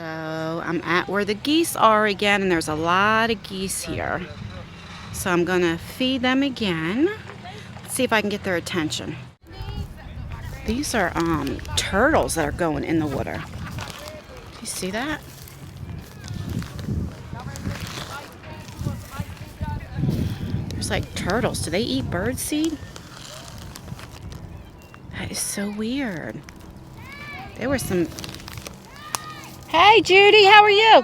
So I'm at where the geese are again, and there's a lot of geese here. So I'm gonna feed them again. Let's see if I can get their attention. These are turtles that are going in the water. Do you see that? There's like turtles. Do they eat bird seed? That is so weird. There were some. Hey Judy, how are you?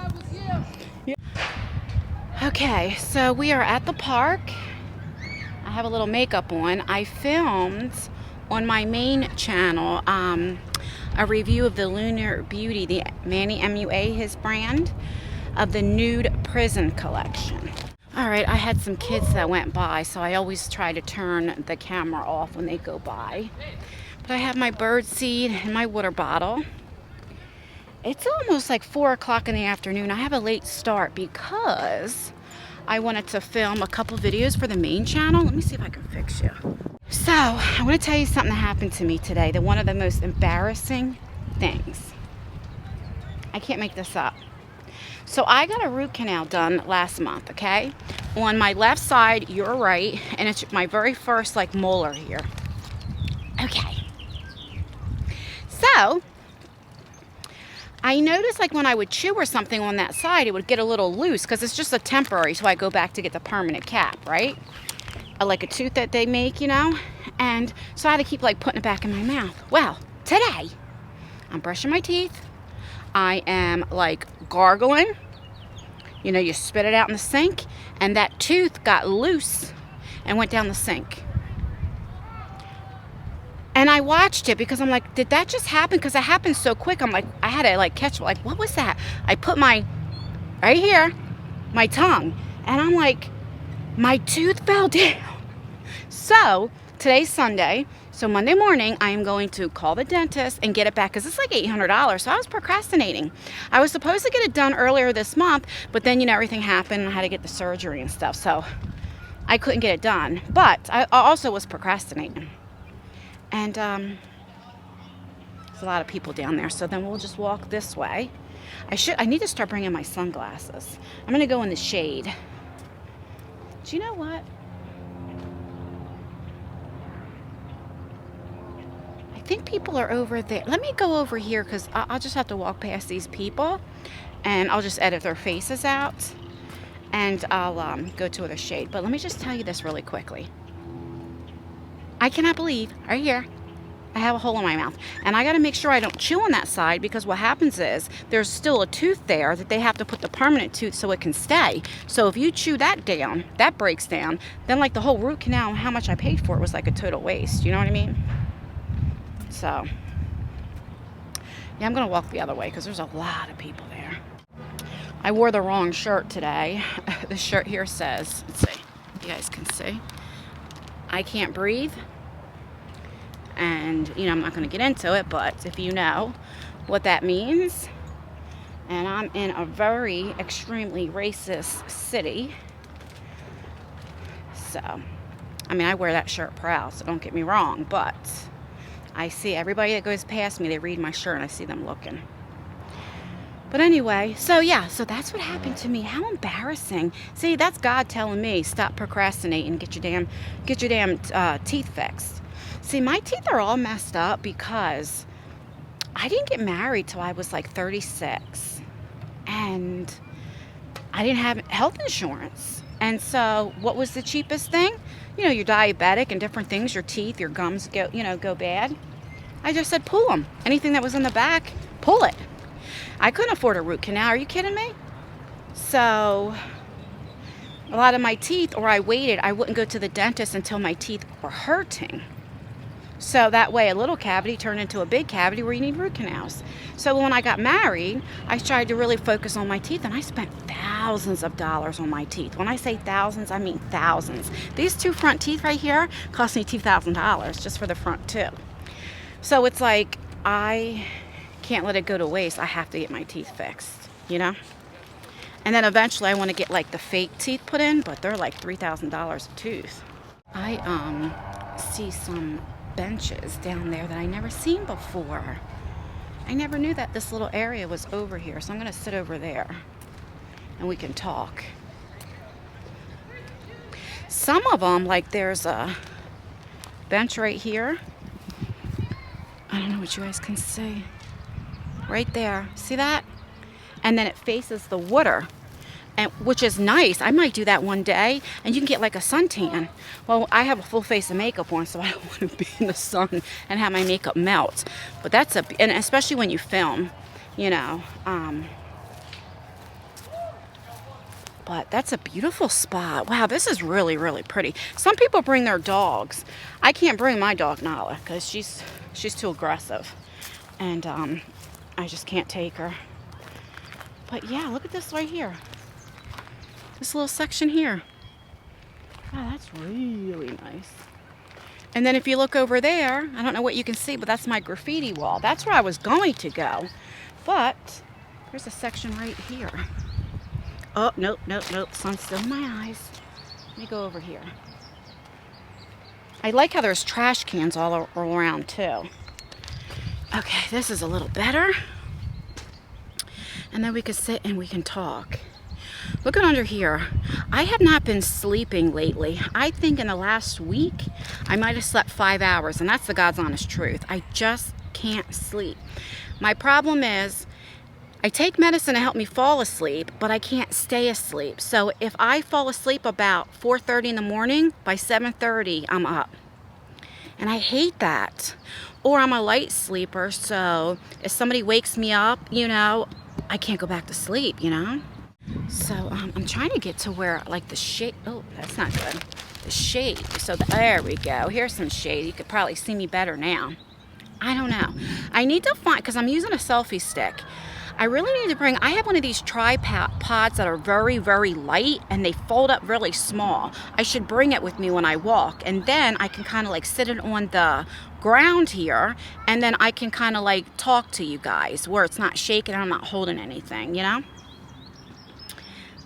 Okay, so we are at the park. I have a little makeup on. I filmed on my main channel a review of the Lunar Beauty, the Manny MUA, his brand, of the nude prison collection. All right, I had some kids that went by, so I always try to turn the camera off when they go by. But I have my bird seed and my water bottle. It's almost like 4 o'clock in the afternoon. I have a late start because I wanted to film a couple videos for the main channel. Let me see if I can fix you. So, I want to tell you something that happened to me today. One of the most embarrassing things. I can't make this up. So, I got a root canal done last month, okay? On my left side, you're right, and it's my very first, like, molar here. Okay. So, I noticed like when I would chew or something on that side, it would get a little loose because it's just a temporary, so I go back to get the permanent cap, right? Like a tooth that they make, you know? And so I had to keep like putting it back in my mouth. Well, today, I'm brushing my teeth. I am like gargling. You know, you spit it out in the sink, and that tooth got loose and went down the sink. And I watched it because I'm like, did that just happen? Because it happened so quick. I'm like, I had to like catch, like, what was that? I put my, right here, my tongue. And I'm like, my tooth fell down. So today's Sunday. So Monday morning, I am going to call the dentist and get it back because it's like $800. So I was procrastinating. I was supposed to get it done earlier this month, but then, you know, everything happened and I had to get the surgery and stuff. So I couldn't get it done. But I also was procrastinating. And there's a lot of people down there, so then we'll just walk this way. I need to start bringing my sunglasses. I'm gonna go in the shade. Do you know what? I think people are over there. Let me go over here because I'll just have to walk past these people, and I'll just edit their faces out, and I'll go to the shade. But let me just tell you this really quickly. I cannot believe, right here, I have a hole in my mouth. And I got to make sure I don't chew on that side because what happens is there's still a tooth there that they have to put the permanent tooth so it can stay. So if you chew that down, that breaks down, then like the whole root canal, how much I paid for it was like a total waste. You know what I mean? So, yeah, I'm going to walk the other way because there's a lot of people there. I wore the wrong shirt today. The shirt here says, let's see, you guys can see, I can't breathe. And, you know, I'm not going to get into it, but if you know what that means, and I'm in a very extremely racist city. So, I mean, I wear that shirt proud, so don't get me wrong, but I see everybody that goes past me, they read my shirt and I see them looking. But anyway, so yeah, so that's what happened to me. How embarrassing. See, that's God telling me, stop procrastinating, get your damn teeth fixed. See, my teeth are all messed up because I didn't get married till I was like 36. And I didn't have health insurance. And so what was the cheapest thing? You know, you're diabetic and different things, your teeth, your gums go bad. I just said, pull them. Anything that was in the back, pull it. I couldn't afford a root canal. Are you kidding me? So a lot of my teeth, or I waited, I wouldn't go to the dentist until my teeth were hurting. So that way a little cavity turned into a big cavity where you need root canals. So when I got married, I tried to really focus on my teeth, and I spent thousands of dollars on my teeth. When I say thousands, I mean thousands. These two front teeth right here cost me $2,000 just for the front two. So it's like, I can't let it go to waste. I have to get my teeth fixed, you know? And then eventually I want to get like the fake teeth put in, but they're like $3,000 a tooth. I see some benches down there that I never seen before. I never knew that this little area was over here, so I'm going to sit over there and we can talk. Some of them, like there's a bench right here. I don't know what you guys can see. Right there. See that? And then it faces the water, and which is nice. I might do that one day, and you can get like a suntan. Well, I have a full face of makeup on, so I don't want to be in the sun and have my makeup melt. But that's and especially when you film, you know. But that's a beautiful spot. Wow, this is really, really pretty. Some people bring their dogs. I can't bring my dog Nala because she's too aggressive, and I just can't take her. But yeah, look at this right here. This little section here. Wow, that's really nice. And then if you look over there, I don't know what you can see, but that's my graffiti wall. That's where I was going to go. But there's a section right here. Oh, nope. Sun's still in my eyes. Let me go over here. I like how there's trash cans all around too. Okay, this is a little better. And then we can sit and we can talk. Look at under here. I have not been sleeping lately. I think in the last week, I might have slept 5 hours, and that's the God's honest truth. I just can't sleep. My problem is, I take medicine to help me fall asleep, but I can't stay asleep. So if I fall asleep about 4:30 in the morning, by 7:30, I'm up. And I hate that. Or I'm a light sleeper, so if somebody wakes me up, you know, I can't go back to sleep, you know? So I'm trying to get to where, like, the shade, oh, that's not good. The shade, so there we go. Here's some shade. You could probably see me better now. I don't know. I need to find, because I'm using a selfie stick. I really need to bring, I have one of these tripods that are very, very light, and they fold up really small. I should bring it with me when I walk, and then I can kind of like sit it on the ground here, and then I can kind of like talk to you guys where it's not shaking and I'm not holding anything, you know?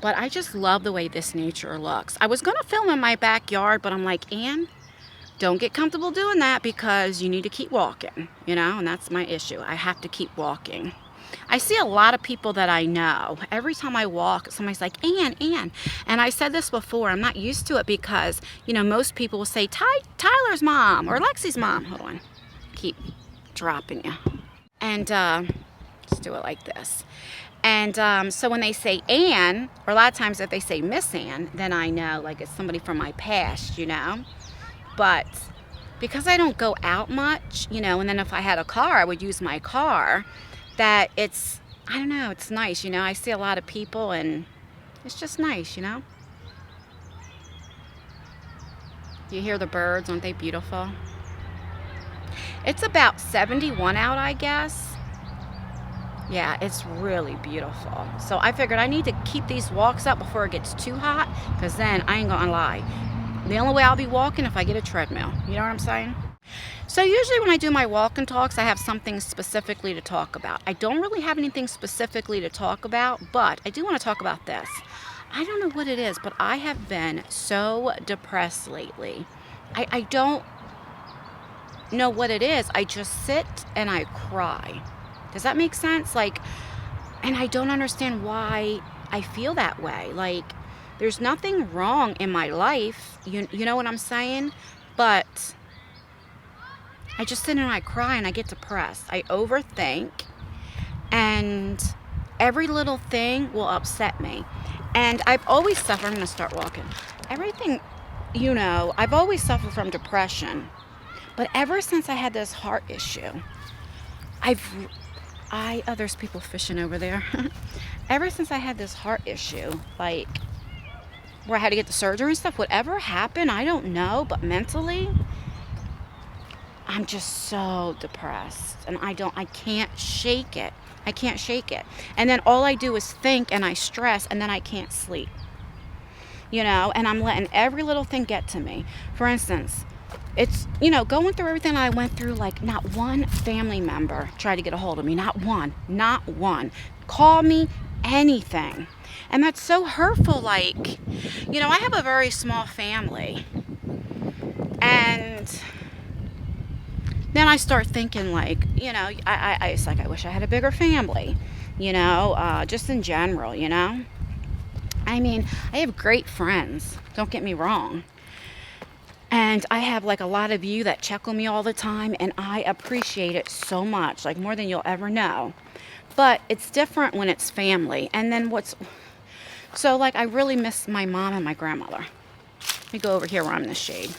But I just love the way this nature looks. I was going to film in my backyard, but I'm like, Ann, don't get comfortable doing that because you need to keep walking, you know? And that's my issue. I have to keep walking. I see a lot of people that I know. Every time I walk, somebody's like, Ann. And I said this before, I'm not used to it because, you know, most people will say, Tyler's mom or Lexi's mom. Hold on. Keep dropping you. And let's do it like this. And so when they say Ann, or a lot of times if they say Miss Ann, then I know, like, it's somebody from my past, you know. But because I don't go out much, you know, and then if I had a car, I would use my car. That it's, I don't know, it's nice, you know. I see a lot of people and it's just nice, you know. You hear the birds, aren't they beautiful? It's about 71 out, I guess. Yeah, it's really beautiful. So I figured I need to keep these walks up before it gets too hot, because then I ain't gonna lie. The only way I'll be walking if I get a treadmill. You know what I'm saying? So usually when I do my walk and talks, I have something specifically to talk about. I don't really have anything specifically to talk about, but I do want to talk about this. I don't know what it is, but I have been so depressed lately. I don't know what it is. I just sit and I cry. Does that make sense? Like, and I don't understand why I feel that way. Like, there's nothing wrong in my life. You know what I'm saying? But I just sit and I cry and I get depressed. I overthink, and every little thing will upset me. And I've always suffered, I'm going to start walking. Everything, you know, I've always suffered from depression. But ever since I had this heart issue, oh, there's people fishing over there. Ever since I had this heart issue, like, where I had to get the surgery and stuff, whatever happened, I don't know, but mentally, I'm just so depressed, and I can't shake it. I can't shake it. And then all I do is think, and I stress, and then I can't sleep. You know, and I'm letting every little thing get to me. For instance, it's, you know, going through everything I went through, like, not one family member tried to get a hold of me. Not one. Call me, anything. And that's so hurtful. Like, you know, I have a very small family, and then I start thinking like, it's like I wish I had a bigger family, just in general, I mean, I have great friends, don't get me wrong. And I have like a lot of you that check on me all the time, and I appreciate it so much, like more than you'll ever know. But it's different when it's family. And then so like I really miss my mom and my grandmother. Let me go over here where I'm in the shade.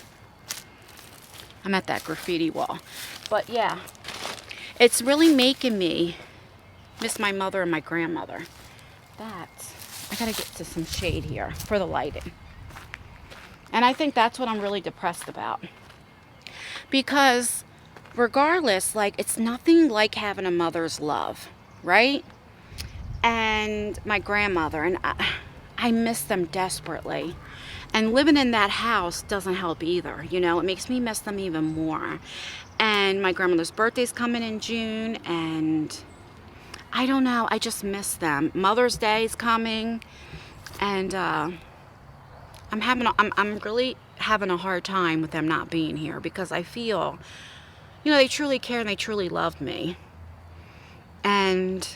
I'm at that graffiti wall. But yeah, it's really making me miss my mother and my grandmother. I gotta get to some shade here for the lighting. And I think that's what I'm really depressed about. Because regardless, like, it's nothing like having a mother's love, right? And my grandmother, and I miss them desperately. And living in that house doesn't help either, it makes me miss them even more. And my grandmother's birthday's coming in June, and I don't know, I just miss them. Mother's Day is coming, and I'm really having a hard time with them not being here, because I feel, they truly care and they truly love me. And,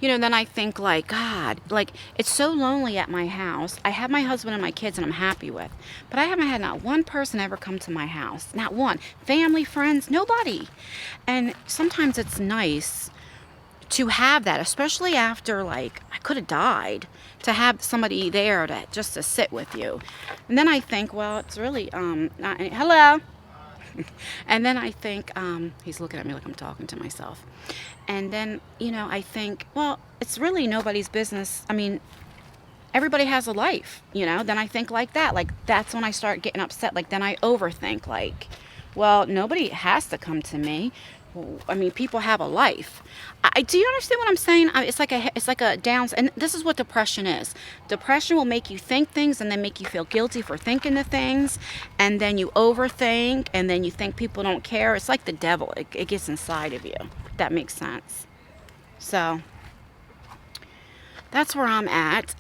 then I think like, God, like, it's so lonely at my house. I have my husband and my kids and I'm happy with, but I haven't had not one person ever come to my house. Not one. Family, friends, nobody. And sometimes it's nice to have that, especially after, like, I could have died, to have somebody there just to sit with you. And then I think, well, it's really hello. And then I think, he's looking at me like I'm talking to myself. And then, I think, well, it's really nobody's business. I mean, everybody has a life, Then I think like that. Like, that's when I start getting upset. Like, then I overthink, like, well, nobody has to come to me. I mean, people have a life. Do you understand what I'm saying? It's like a downs, and this is what depression is. Depression will make you think things, and then make you feel guilty for thinking the things, and then you overthink, and then you think people don't care. It's like the devil. It gets inside of you. If that makes sense. So that's where I'm at.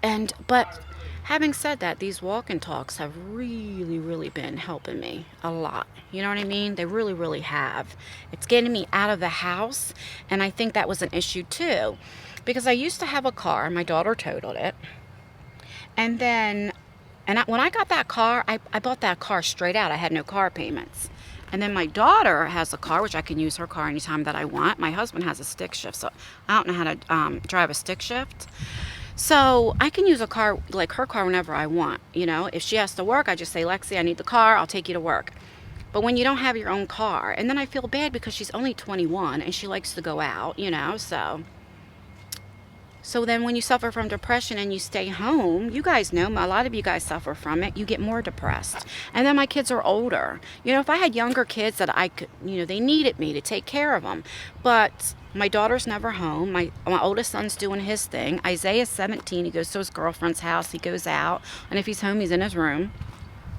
But having said that, these walk and talks have really, really been helping me a lot. You know what I mean? They really, really have. It's getting me out of the house, and I think that was an issue too. Because I used to have a car. My daughter totaled it. And then, when I got that car, I bought that car straight out. I had no car payments. And then my daughter has a car, which I can use her car anytime that I want. My husband has a stick shift, so I don't know how to drive a stick shift. So I can use a car, like her car, whenever I want. If she has to work, I just say, Lexi, I need the car. I'll take you to work. But when you don't have your own car, and then I feel bad because she's only 21 and she likes to go out, So then when you suffer from depression and you stay home, you guys know, a lot of you guys suffer from it, you get more depressed. And then my kids are older. If I had younger kids that I could, they needed me to take care of them. But my daughter's never home. My oldest son's doing his thing. Isaiah's 17. He goes to his girlfriend's house. He goes out. And if he's home, he's in his room.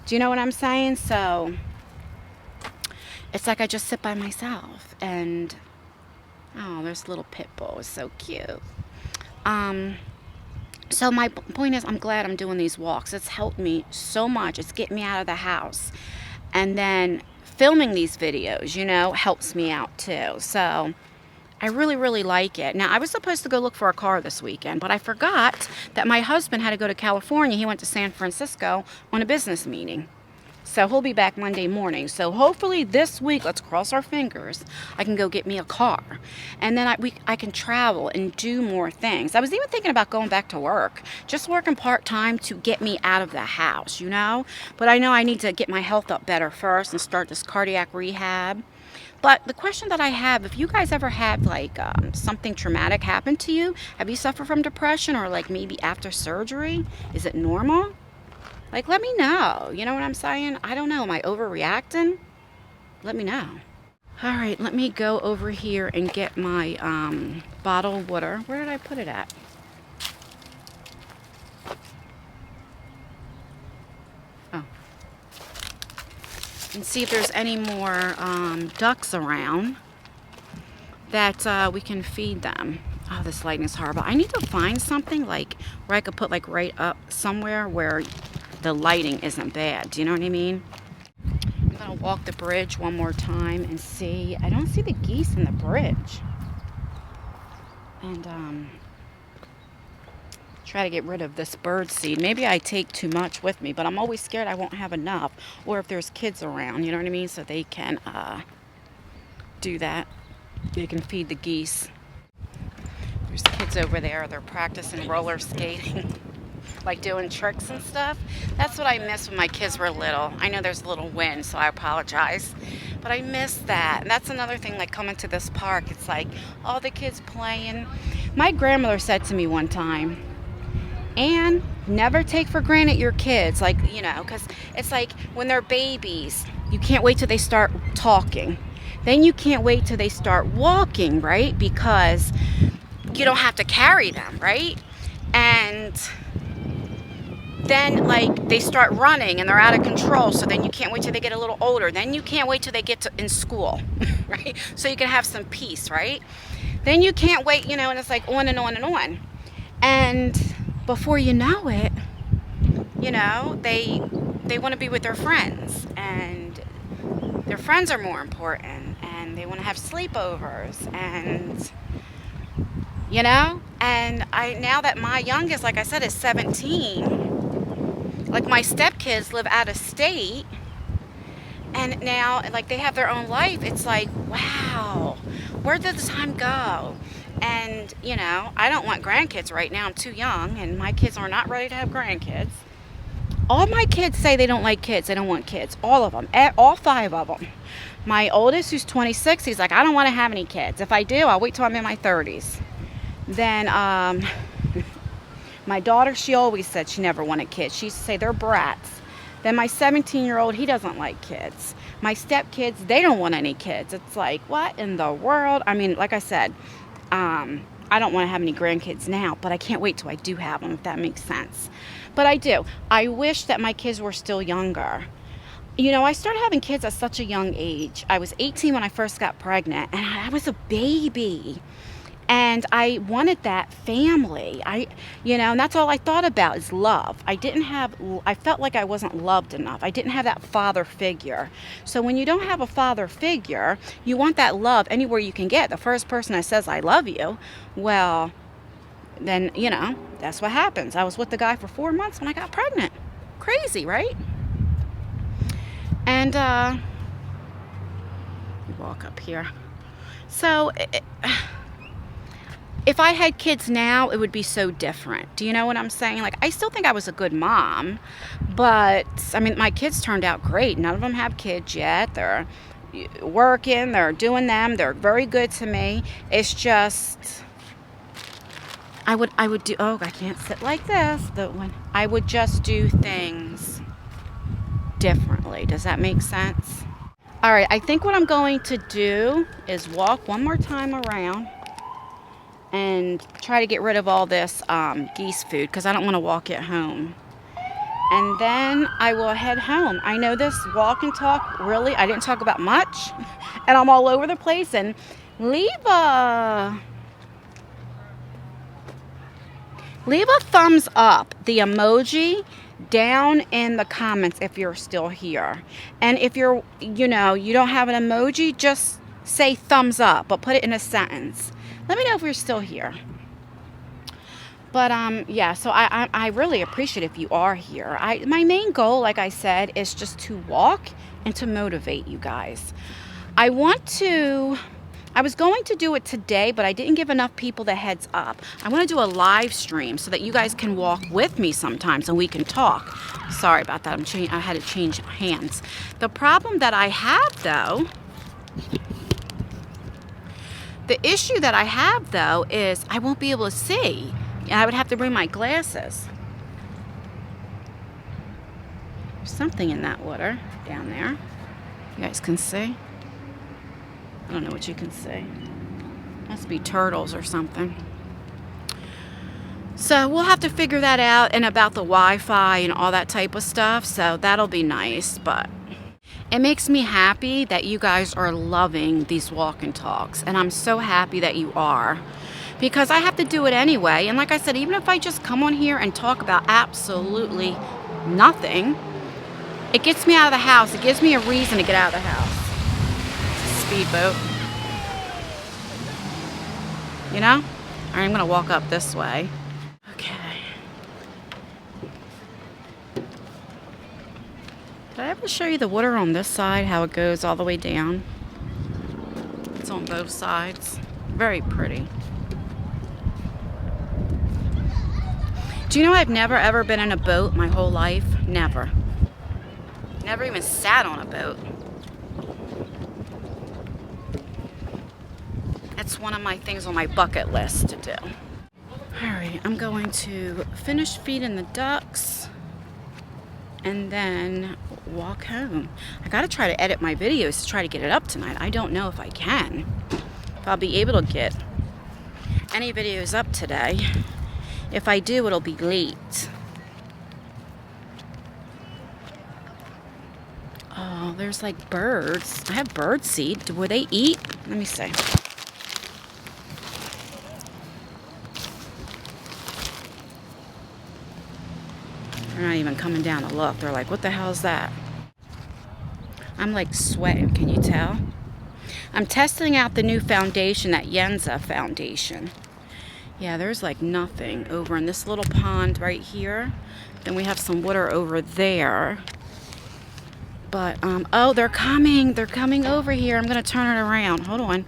Do you know what I'm saying? So it's like I just sit by myself. And, oh, there's a little pit bull. It's so cute. So my point is, I'm glad I'm doing these walks. It's helped me so much. It's getting me out of the house. And then filming these videos, helps me out too. So I really, really like it. Now, I was supposed to go look for a car this weekend, but I forgot that my husband had to go to California. He went to San Francisco on a business meeting. So he'll be back Monday morning. So hopefully this week, let's cross our fingers, I can go get me a car. And then I can travel and do more things. I was even thinking about going back to work, just working part-time to get me out of the house, But I know I need to get my health up better first and start this cardiac rehab. But the question that I have, if you guys ever had like something traumatic happen to you, have you suffered from depression, or like maybe after surgery? Is it normal? Like, let me know. You know what I'm saying? I don't know. Am I overreacting? Let me know. All right, let me go over here and get my bottle of water. Where did I put it at? Oh. And see if there's any more ducks around that we can feed them. Oh, this lighting is horrible. I need to find something like where I could put like right up somewhere where the lighting isn't bad. Do you know what I mean? I'm gonna walk the bridge one more time and see. I don't see the geese in the bridge. And try to get rid of this bird seed. Maybe I take too much with me, but I'm always scared I won't have enough. Or if there's kids around, you know what I mean? So they can do that. They can feed the geese. There's kids over there. They're practicing roller skating. Like doing tricks and stuff. That's what I miss when my kids were little. I know there's a little wind, so I apologize. But I miss that. And that's another thing, like coming to this park. It's like all the kids playing. My grandmother said to me one time, "Anne, never take for granted your kids." Like, you know, because it's like when they're babies, you can't wait till they start talking. Then you can't wait till they start walking, right? Because you don't have to carry them, right? And then like they start running and they're out of control, so then you can't wait till they get a little older. Then you can't wait till they get in school, right? So you can have some peace, right? Then you can't wait, you know, and it's like on and on and on. And before you know it, you know, they want to be with their friends, and their friends are more important, and they want to have sleepovers, and you know. And now that my youngest, like I said, is 17, like my stepkids live out of state, and now like they have their own life. It's like, wow, where did the time go? And you know, I don't want grandkids right now. I'm too young, and my kids are not ready to have grandkids. All my kids say they don't like kids. They don't want kids. All of them. All 5 of them. My oldest, who's 26, he's like, I don't want to have any kids. If I do, I'll wait till I'm in my 30s. Then my daughter, she always said she never wanted kids. She used to say they're brats. Then my 17-year-old, he doesn't like kids. My stepkids, they don't want any kids. It's like, what in the world? I mean, like I said, I don't want to have any grandkids now, but I can't wait till I do have them, if that makes sense. But I do. I wish that my kids were still younger. You know, I started having kids at such a young age. I was 18 when I first got pregnant, and I was a baby. And I wanted that family. You know, and that's all I thought about is love. I felt like I wasn't loved enough. I didn't have that father figure. So when you don't have a father figure, you want that love anywhere you can get. The first person that says, I love you, well, then, you know, that's what happens. I was with the guy for 4 months when I got pregnant. Crazy, right? And, we walk up here. So, if I had kids now, it would be so different. Do you know what I'm saying? Like, I still think I was a good mom, but, I mean, my kids turned out great. None of them have kids yet. They're working, they're doing them. They're very good to me. It's just, I would do, oh, I can't sit like this. I would just do things differently. Does that make sense? All right, I think what I'm going to do is walk one more time around and try to get rid of all this geese food, because I don't want to walk it home. And then I will head home. I know this walk and talk, really, I didn't talk about much, and I'm all over the place. And leave a thumbs up, the emoji, down in the comments if you're still here. And if you're, you know, you don't have an emoji, just say thumbs up, but put it in a sentence. Let me know if you're still here. But yeah, so I really appreciate if you are here. My main goal, like I said, is just to walk and to motivate you guys. I was going to do it today, but I didn't give enough people the heads up. I want to do a live stream so that you guys can walk with me sometimes and we can talk. Sorry about that. I had to change hands. The problem that I have, though, the issue that I have, though, is I won't be able to see. And I would have to bring my glasses. There's something in that water down there. You guys can see. I don't know what you can see. Must be turtles or something. So we'll have to figure that out, and about the Wi-Fi and all that type of stuff. So that'll be nice, but it makes me happy that you guys are loving these walk and talks, and I'm so happy that you are, because I have to do it anyway. And like I said, even if I just come on here and talk about absolutely nothing, It gets me out of the house. It gives me a reason to get out of the house. It's a speedboat. You know? All right, I'm gonna walk up this way. Okay. Did I ever show you the water on this side, how it goes all the way down? It's on both sides. Very pretty. Do you know I've never ever been in a boat my whole life? Never. Never even sat on a boat. That's one of my things on my bucket list to do. Alright, I'm going to finish feeding the ducks and then walk home. I gotta try to edit my videos to try to get it up tonight. I don't know if I can. If I'll be able to get any videos up today. If I do, it'll be late. Oh, there's like birds. I have bird seed. Would they eat? Let me see. They're not even coming down to look. They're like, what the hell is that? I'm like sweating, can you tell? I'm testing out the new foundation, that Yenza foundation. Yeah, there's like nothing over in this little pond right here. Then we have some water over there. But, oh, they're coming. They're coming over here. I'm going to turn it around. Hold on.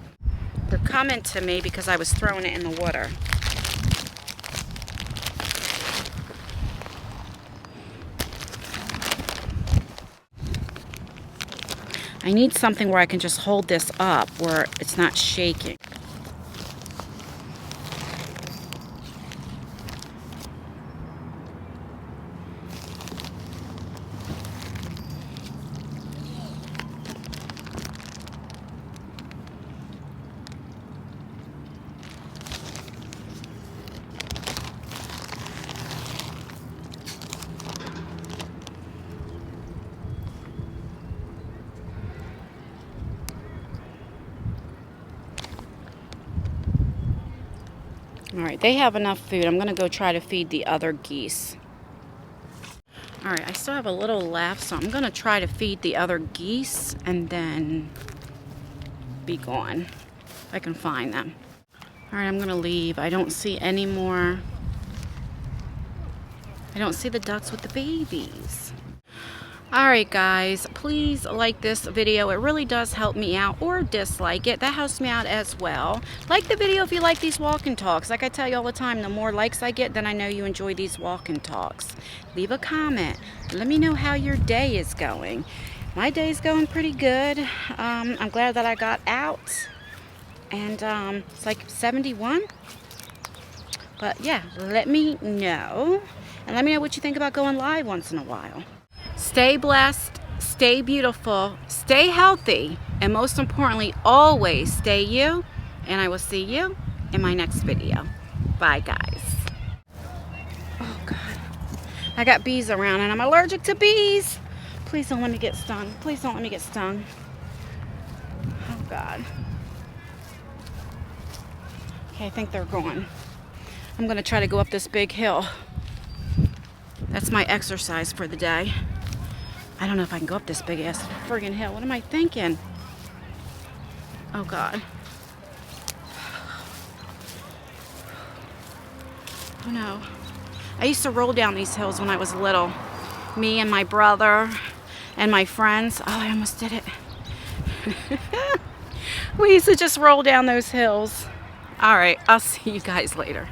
They're coming to me because I was throwing it in the water. I need something where I can just hold this up where it's not shaking. All right, they have enough food. I'm gonna go try to feed the other geese. All right, I still have a little left, so I'm gonna try to feed the other geese and then be gone, if I can find them. All right, I'm gonna leave. I don't see any more. I don't see the ducks with the babies. Alright guys, please like this video. It really does help me out, or dislike it. That helps me out as well. Like the video if you like these walk and talks. Like I tell you all the time, the more likes I get, then I know you enjoy these walk and talks. Leave a comment. Let me know how your day is going. My day's going pretty good. I'm glad that I got out. And it's like 71. But yeah, let me know. And let me know what you think about going live once in a while. Stay blessed, stay beautiful, stay healthy, and most importantly, always stay you. And I will see you in my next video. Bye, guys. Oh, God. I got bees around, and I'm allergic to bees. Please don't let me get stung. Please don't let me get stung. Oh, God. Okay, I think they're gone. I'm going to try to go up this big hill. That's my exercise for the day. I don't know if I can go up this big ass friggin' hill. What am I thinking? Oh God. Oh no. I used to roll down these hills when I was little. Me and my brother and my friends. Oh, I almost did it. We used to just roll down those hills. All right, I'll see you guys later.